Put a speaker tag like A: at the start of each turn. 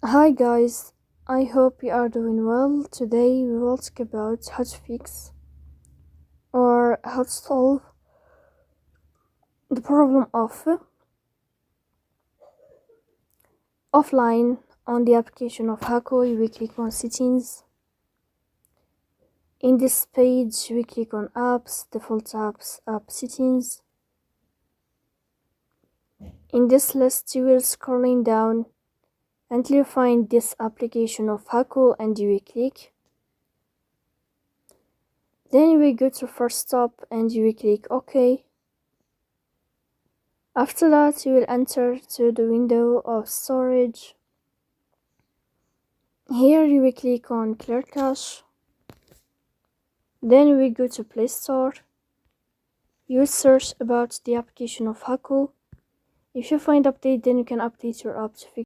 A: Hi guys, I hope you are doing well. Today we will talk about how to fix or how to solve the problem of offline on the application of Hacoo. We click on settings. In this page we click on apps, default apps, app settings. In this list you will scrolling down until you find this application of Hacoo and you will click. Then you will go to first stop and you will click OK. After that you will enter to the window of storage. Here you will click on clear cache. Then you will go to Play Store. You will search about the application of Hacoo. If you find update, then you can update your app to fix